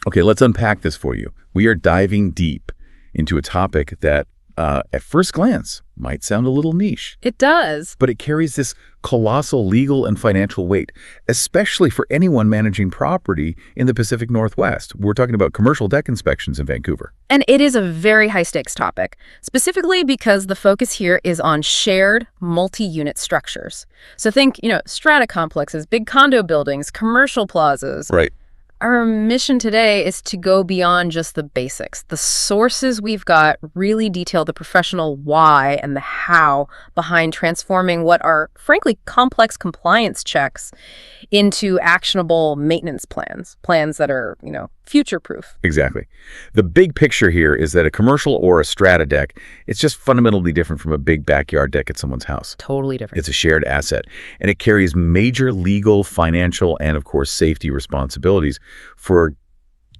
Okay, let's unpack this for you. We are diving deep into a topic that, at first glance, might sound a little niche. It does. But it carries this colossal legal and financial weight, especially for anyone managing property in the Pacific Northwest. We're talking about commercial deck inspections in Vancouver. And it is a very high-stakes topic, specifically because the focus here is on shared multi-unit structures. So think, strata complexes, big condo buildings, commercial plazas. Right. Our mission today is to go beyond just the basics. The sources we've got really detail the professional why and the how behind transforming what are, frankly, complex compliance checks into actionable maintenance plans that are, future-proof. Exactly. The big picture here is that a commercial or a strata deck, it's just fundamentally different from a big backyard deck at someone's house. Totally different. It's a shared asset, and it carries major legal, financial, and, of course, safety responsibilities for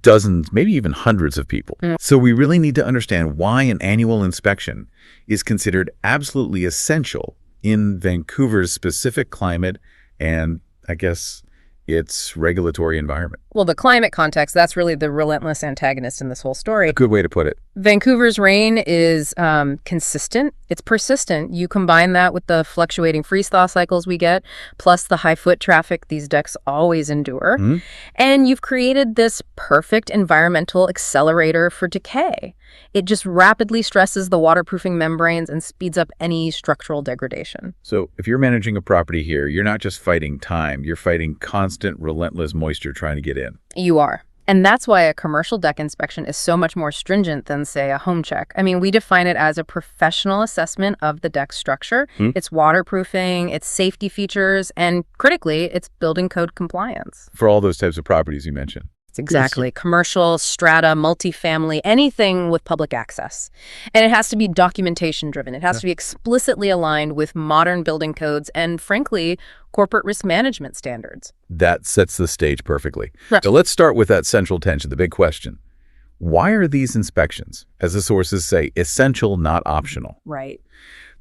dozens, maybe even hundreds of people. So we really need to understand why an annual inspection is considered absolutely essential in Vancouver's specific climate and, I guess, its regulatory environment. Well, the climate context, that's really the relentless antagonist in this whole story. A good way to put it. Vancouver's rain is consistent. It's persistent. You combine that with the fluctuating freeze-thaw cycles we get, plus the high foot traffic these decks always endure. And you've created this perfect environmental accelerator for decay. It just rapidly stresses the waterproofing membranes and speeds up any structural degradation. So if you're managing a property here, you're not just fighting time, you're fighting constant, relentless moisture trying to get in. You are. And that's why a commercial deck inspection is so much more stringent than, say, a home check. I mean, we define it as a professional assessment of the deck structure, its waterproofing, its safety features, and critically, its building code compliance. For all those types of properties you mentioned. Exactly. Commercial, strata, multifamily, anything with public access. And it has to be documentation driven. It has to be explicitly aligned with modern building codes and, frankly, corporate risk management standards. That sets the stage perfectly. Right. So let's start with that central tension, the big question. Why are these inspections, as the sources say, essential, not optional? Right.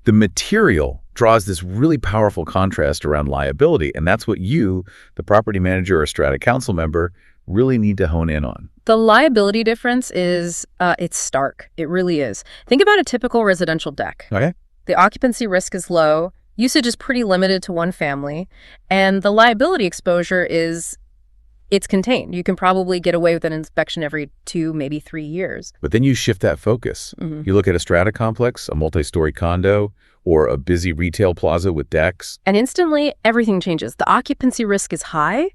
The material draws this really powerful contrast around liability, and that's what you, the property manager or strata council member, really need to hone in on. The liability difference is, it's stark. It really is. Think about a typical residential deck. Okay. The occupancy risk is low, usage is pretty limited to one family, and the liability exposure it's contained. You can probably get away with an inspection every 2, maybe 3 years. But then you shift that focus. You look at a strata complex, a multi-story condo, or a busy retail plaza with decks. And instantly, everything changes. The occupancy risk is high,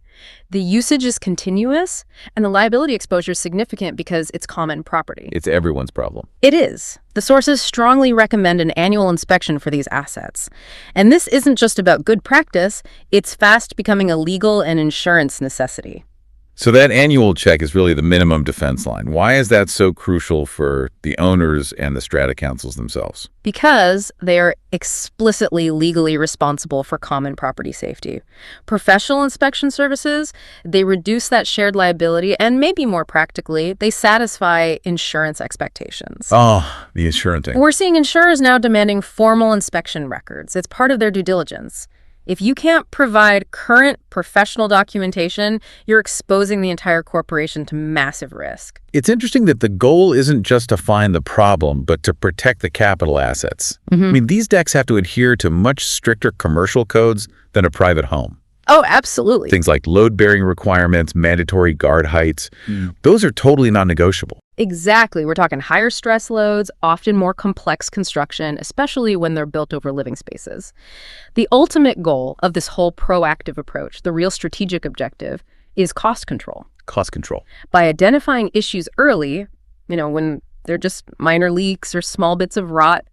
the usage is continuous, and the liability exposure is significant because it's common property. It's everyone's problem. It is. The sources strongly recommend an annual inspection for these assets. And this isn't just about good practice, it's fast becoming a legal and insurance necessity. So that annual check is really the minimum defense line. Why is that so crucial for the owners and the strata councils themselves? Because they are explicitly legally responsible for common property safety. Professional inspection services, they reduce that shared liability, and maybe more practically, they satisfy insurance expectations. Oh, the insuranting. We're seeing insurers now demanding formal inspection records. It's part of their due diligence. If you can't provide current professional documentation, you're exposing the entire corporation to massive risk. It's interesting that the goal isn't just to find the problem, but to protect the capital assets. I mean, these decks have to adhere to much stricter commercial codes than a private home. Oh, absolutely. Things like load-bearing requirements, mandatory guard heights, those are totally non-negotiable. Exactly. We're talking higher stress loads, often more complex construction, especially when they're built over living spaces. The ultimate goal of this whole proactive approach, the real strategic objective, is cost control. Cost control. By identifying issues early, when they're just minor leaks or small bits of rot,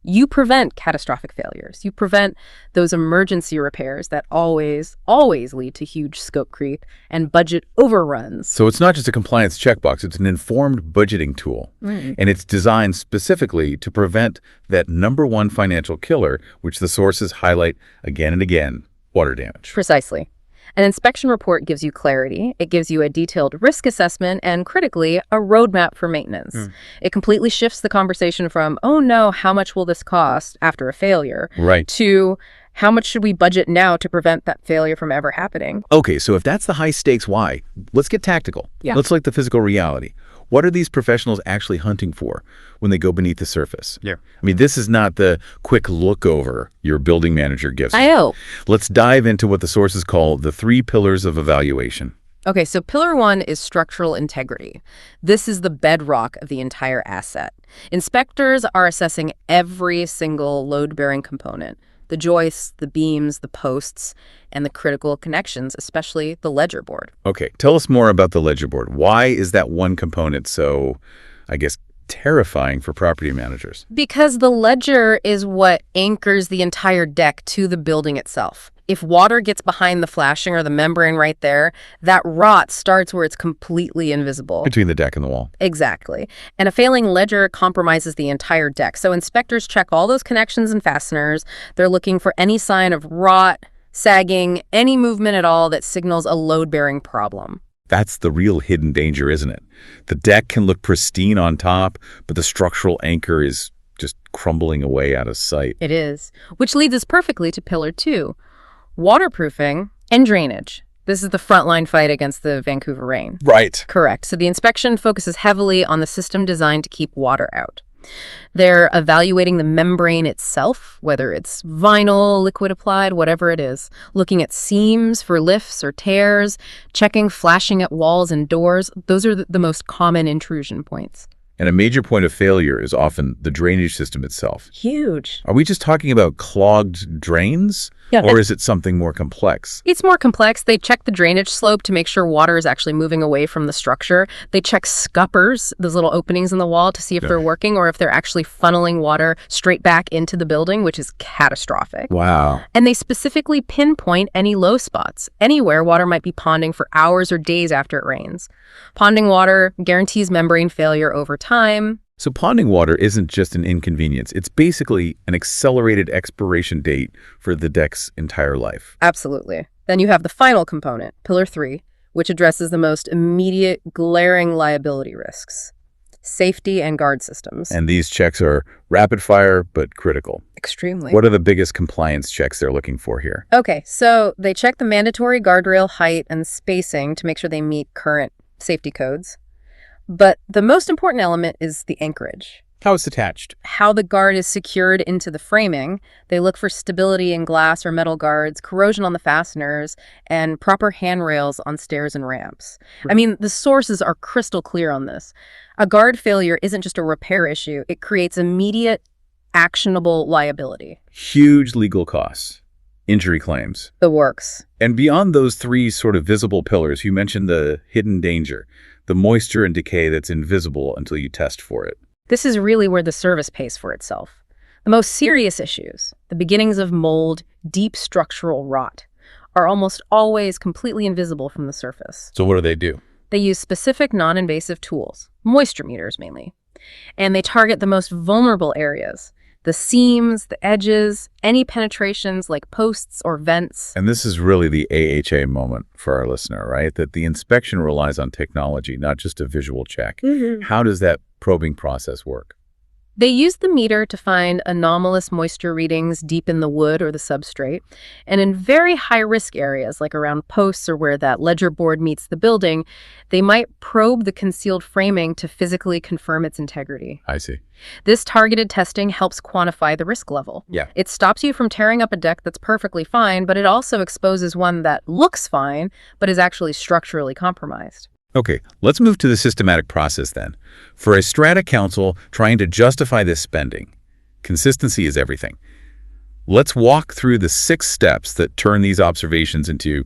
you prevent catastrophic failures. You prevent those emergency repairs that always lead to huge scope creep and budget overruns. So it's not just a compliance checkbox, it's an informed budgeting tool. And it's designed specifically to prevent that number one financial killer, which the sources highlight again and again, water damage. Precisely. An inspection report gives you clarity, it gives you a detailed risk assessment, and critically, a roadmap for maintenance. It completely shifts the conversation from, oh no, how much will this cost after a failure, Right. to How much should we budget now to prevent that failure from ever happening? Okay, so if that's the high stakes why, let's get tactical. Yeah. Let's look at the physical reality. What are these professionals actually hunting for when they go beneath the surface? Yeah. I mean, this is not the quick look over your building manager gives. I know. Let's dive into what the sources call the 3 pillars of evaluation. Okay, so pillar 1 is structural integrity. This is the bedrock of the entire asset. Inspectors are assessing every single load-bearing component, the joists, the beams, the posts, and the critical connections, especially the ledger board. Okay, tell us more about the ledger board. Why is that one component so, I guess, terrifying for property managers? Because the ledger is what anchors the entire deck to the building itself. If water gets behind the flashing or the membrane right there, that rot starts where it's completely invisible. Between the deck and the wall. Exactly. And a failing ledger compromises the entire deck. So inspectors check all those connections and fasteners. They're looking for any sign of rot, sagging, any movement at all that signals a load-bearing problem. That's the real hidden danger, isn't it? The deck can look pristine on top, but the structural anchor is just crumbling away out of sight. It is. Which leads us perfectly to pillar 2. Waterproofing and drainage. This is the frontline fight against the Vancouver rain. Right. Correct. So the inspection focuses heavily on the system designed to keep water out. They're evaluating the membrane itself, whether it's vinyl, liquid applied, whatever it is, looking at seams for lifts or tears, checking flashing at walls and doors. Those are the most common intrusion points. And a major point of failure is often the drainage system itself. Huge. Are we just talking about clogged drains? Yeah. Or is it something more complex? It's more complex. They check the drainage slope to make sure water is actually moving away from the structure. They check scuppers, those little openings in the wall, to see if they're working or if they're actually funneling water straight back into the building, which is catastrophic. Wow. And they specifically pinpoint any low spots, anywhere water might be ponding for hours or days after it rains. Ponding water guarantees membrane failure over time. So ponding water isn't just an inconvenience. It's basically an accelerated expiration date for the deck's entire life. Absolutely. Then you have the final component, pillar 3, which addresses the most immediate, glaring liability risks: safety and guard systems. And these checks are rapid fire, but critical. Extremely. What are the biggest compliance checks they're looking for here? Okay, so they check the mandatory guardrail height and spacing to make sure they meet current safety codes. But the most important element is the anchorage. How it's attached. How the guard is secured into the framing. They look for stability in glass or metal guards, corrosion on the fasteners, and proper handrails on stairs and ramps. I mean, the sources are crystal clear on this. A guard failure isn't just a repair issue. It creates immediate, actionable liability. Huge legal costs. Injury claims. The works. And beyond those 3 sort of visible pillars, you mentioned the hidden danger, the moisture and decay that's invisible until you test for it. This is really where the service pays for itself. The most serious issues, the beginnings of mold, deep structural rot, are almost always completely invisible from the surface. So what do? They use specific non-invasive tools, moisture meters mainly, and they target the most vulnerable areas: the seams, the edges, any penetrations like posts or vents. And this is really the AHA moment for our listener, right? That the inspection relies on technology, not just a visual check. How does that probing process work? They use the meter to find anomalous moisture readings deep in the wood or the substrate. And in very high-risk areas, like around posts or where that ledger board meets the building, they might probe the concealed framing to physically confirm its integrity. I see. This targeted testing helps quantify the risk level. Yeah. It stops you from tearing up a deck that's perfectly fine, but it also exposes one that looks fine, but is actually structurally compromised. Okay, let's move to the systematic process then. For a Strata council trying to justify this spending, consistency is everything. Let's walk through the 6 steps that turn these observations into,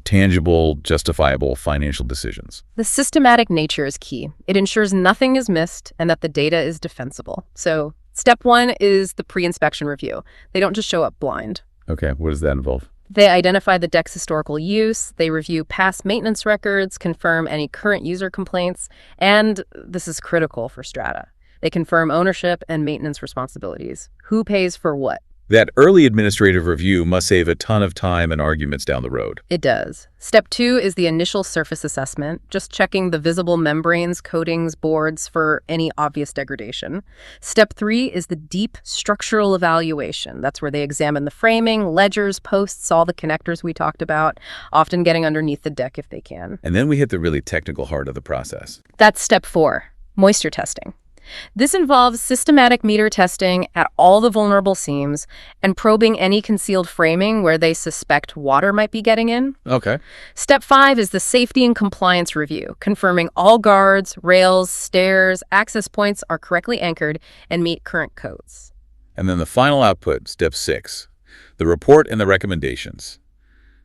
tangible, justifiable financial decisions. The systematic nature is key. It ensures nothing is missed and that the data is defensible. So, step 1 is the pre-inspection review. They don't just show up blind. Okay, what does that involve? They identify the deck's historical use, they review past maintenance records, confirm any current user complaints, and this is critical for Strata. They confirm ownership and maintenance responsibilities. Who pays for what? That early administrative review must save a ton of time and arguments down the road. It does. Step 2 is the initial surface assessment, just checking the visible membranes, coatings, boards for any obvious degradation. Step 3 is the deep structural evaluation. That's where they examine the framing, ledgers, posts, all the connectors we talked about, often getting underneath the deck if they can. And then we hit the really technical heart of the process. That's step 4, moisture testing. This involves systematic meter testing at all the vulnerable seams and probing any concealed framing where they suspect water might be getting in. Okay. Step 5 is the safety and compliance review, confirming all guards, rails, stairs, access points are correctly anchored and meet current codes. And then the final output, step 6, the report and the recommendations.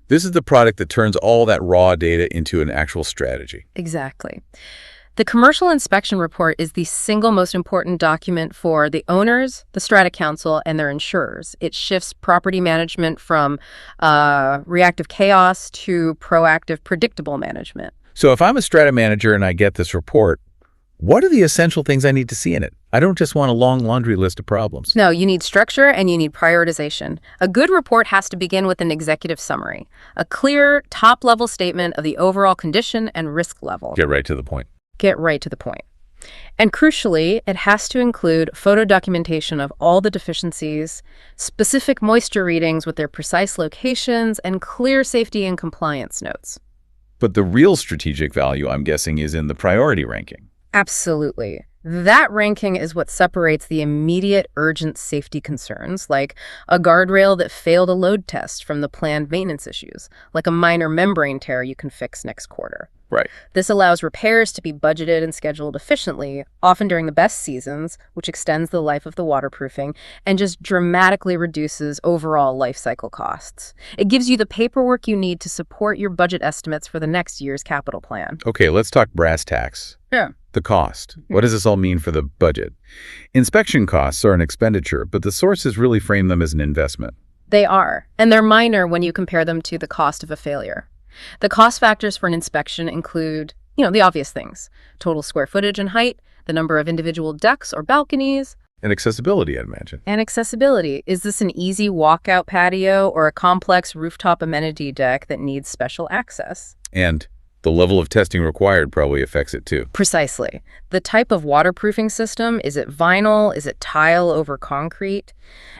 This is the product that turns all that raw data into an actual strategy. Exactly. The commercial inspection report is the single most important document for the owners, the Strata Council, and their insurers. It shifts property management from reactive chaos to proactive, predictable management. So if I'm a Strata manager and I get this report, what are the essential things I need to see in it? I don't just want a long laundry list of problems. No, you need structure and you need prioritization. A good report has to begin with an executive summary, a clear, top-level statement of the overall condition and risk level. Get right to the point. Get right to the point. And crucially, it has to include photo documentation of all the deficiencies, specific moisture readings with their precise locations, and clear safety and compliance notes. But the real strategic value, I'm guessing, is in the priority ranking. Absolutely. That ranking is what separates the immediate urgent safety concerns, like a guardrail that failed a load test, from the planned maintenance issues, like a minor membrane tear you can fix next quarter. Right. This allows repairs to be budgeted and scheduled efficiently, often during the best seasons, which extends the life of the waterproofing and just dramatically reduces overall life cycle costs. It gives you the paperwork you need to support your budget estimates for the next year's capital plan. Okay, let's talk brass tacks. Yeah. The cost. What does this all mean for the budget? Inspection costs are an expenditure, but the sources really frame them as an investment. They are, and they're minor when you compare them to the cost of a failure. The cost factors for an inspection include, the obvious things: total square footage and height, the number of individual decks or balconies. And accessibility, I'd imagine. And accessibility. Is this an easy walkout patio or a complex rooftop amenity deck that needs special access? And the level of testing required probably affects it too. Precisely. The type of waterproofing system, is it vinyl, is it tile over concrete?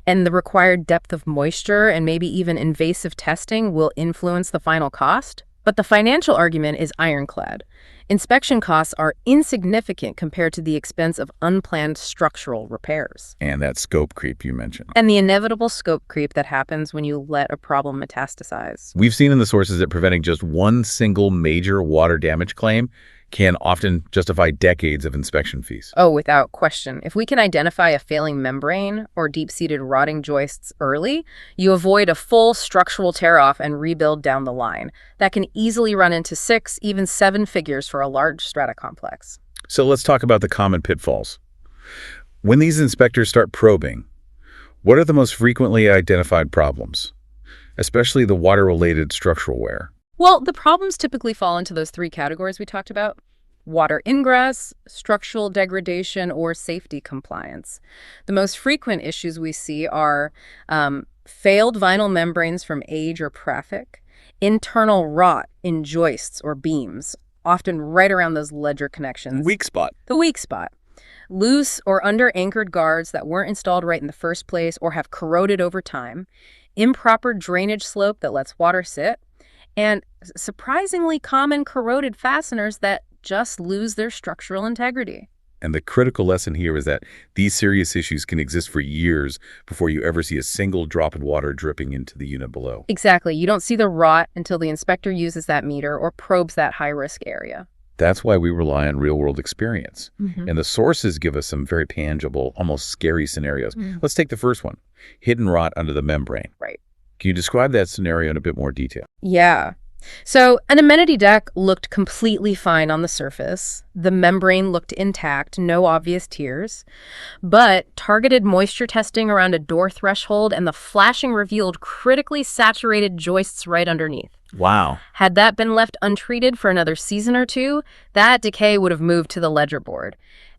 And the required depth of moisture and maybe even invasive testing will influence the final cost. But the financial argument is ironclad. Inspection costs are insignificant compared to the expense of unplanned structural repairs. And that scope creep you mentioned. And the inevitable scope creep that happens when you let a problem metastasize. We've seen in the sources that preventing just one single major water damage claim can often justify decades of inspection fees. Oh, without question. If we can identify a failing membrane or deep-seated rotting joists early, you avoid a full structural tear-off and rebuild down the line. That can easily run into 6, even 7 figures for a large strata complex. So let's talk about the common pitfalls. When these inspectors start probing, what are the most frequently identified problems, especially the water-related structural wear? Well, the problems typically fall into those 3 categories we talked about: water ingress, structural degradation, or safety compliance. The most frequent issues we see are failed vinyl membranes from age or traffic, internal rot in joists or beams, often right around those ledger connections. Weak spot. The weak spot. Loose or under-anchored guards that weren't installed right in the first place or have corroded over time, improper drainage slope that lets water sit, and surprisingly common corroded fasteners that just lose their structural integrity. And the critical lesson here is that these serious issues can exist for years before you ever see a single drop of water dripping into the unit below. Exactly. You don't see the rot until the inspector uses that meter or probes that high-risk area. That's why we rely on real-world experience. Mm-hmm. And the sources give us some very tangible, almost scary scenarios. Let's take the first one: hidden rot under the membrane. Right. Can you describe that scenario in a bit more detail? Yeah. So an amenity deck looked completely fine on the surface. The membrane looked intact, no obvious tears. But targeted moisture testing around a door threshold and the flashing revealed critically saturated joists right underneath. Wow. Had that been left untreated for another season or 2, that decay would have moved to the ledger board.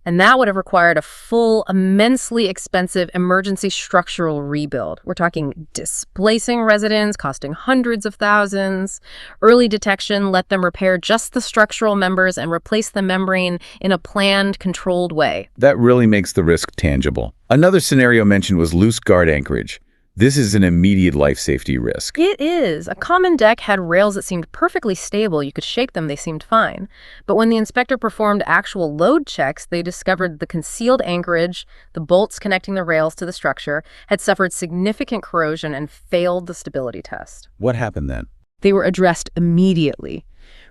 And that would have required a full, immensely expensive emergency structural rebuild. We're talking displacing residents, costing hundreds of thousands. Early detection let them repair just the structural members and replace the membrane in a planned, controlled way. That really makes the risk tangible. Another scenario mentioned was loose guard anchorage. This is an immediate life safety risk. It is. A common deck had rails that seemed perfectly stable. You could shake them, they seemed fine. But when the inspector performed actual load checks, they discovered the concealed anchorage, the bolts connecting the rails to the structure, had suffered significant corrosion and failed the stability test. What happened then? They were addressed immediately.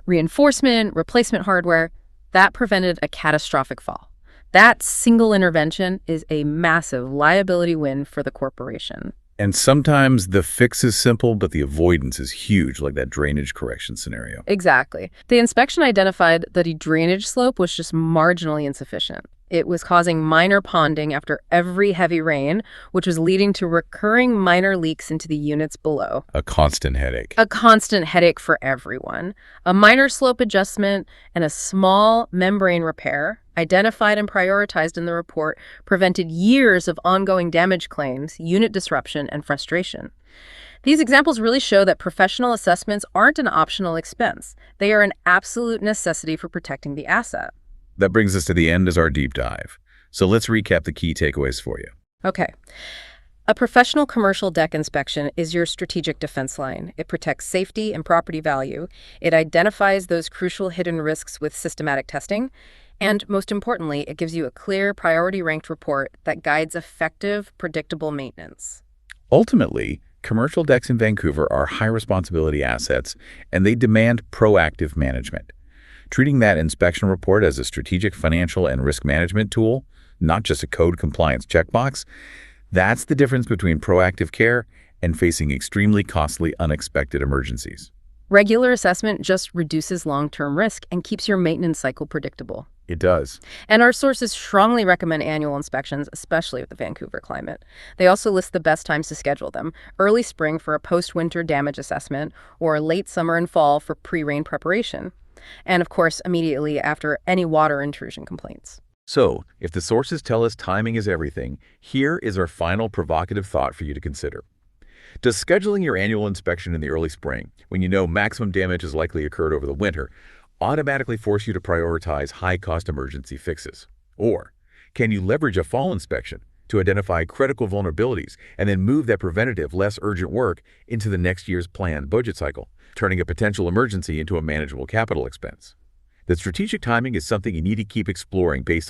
Reinforcement, replacement hardware, that prevented a catastrophic fall. That single intervention is a massive liability win for the corporation. And sometimes the fix is simple, but the avoidance is huge, like that drainage correction scenario. Exactly. The inspection identified that the drainage slope was just marginally insufficient. It was causing minor ponding after every heavy rain, which was leading to recurring minor leaks into the units below. A constant headache. A constant headache for everyone. A minor slope adjustment and a small membrane repair, identified and prioritized in the report, prevented years of ongoing damage claims, unit disruption, and frustration. These examples really show that professional assessments aren't an optional expense. They are an absolute necessity for protecting the asset. That brings us to the end as our deep dive. So let's recap the key takeaways for you. Okay. A professional commercial deck inspection is your strategic defense line. It protects safety and property value. It identifies those crucial hidden risks with systematic testing. And most importantly, it gives you a clear, priority-ranked report that guides effective, predictable maintenance. Ultimately, commercial decks in Vancouver are high-responsibility assets, and they demand proactive management. Treating that inspection report as a strategic financial and risk management tool, not just a code compliance checkbox, that's the difference between proactive care and facing extremely costly, unexpected emergencies. Regular assessment just reduces long-term risk and keeps your maintenance cycle predictable. It does. And our sources strongly recommend annual inspections, especially with the Vancouver climate. They also list the best times to schedule them: early spring for a post-winter damage assessment, or late summer and fall for pre-rain preparation. And of course, immediately after any water intrusion complaints. So, if the sources tell us timing is everything, here is our final provocative thought for you to consider. Does scheduling your annual inspection in the early spring, when you know maximum damage has likely occurred over the winter, automatically force you to prioritize high-cost emergency fixes? Or can you leverage a fall inspection to identify critical vulnerabilities and then move that preventative, less urgent work into the next year's planned budget cycle, turning a potential emergency into a manageable capital expense? The strategic timing is something you need to keep exploring based on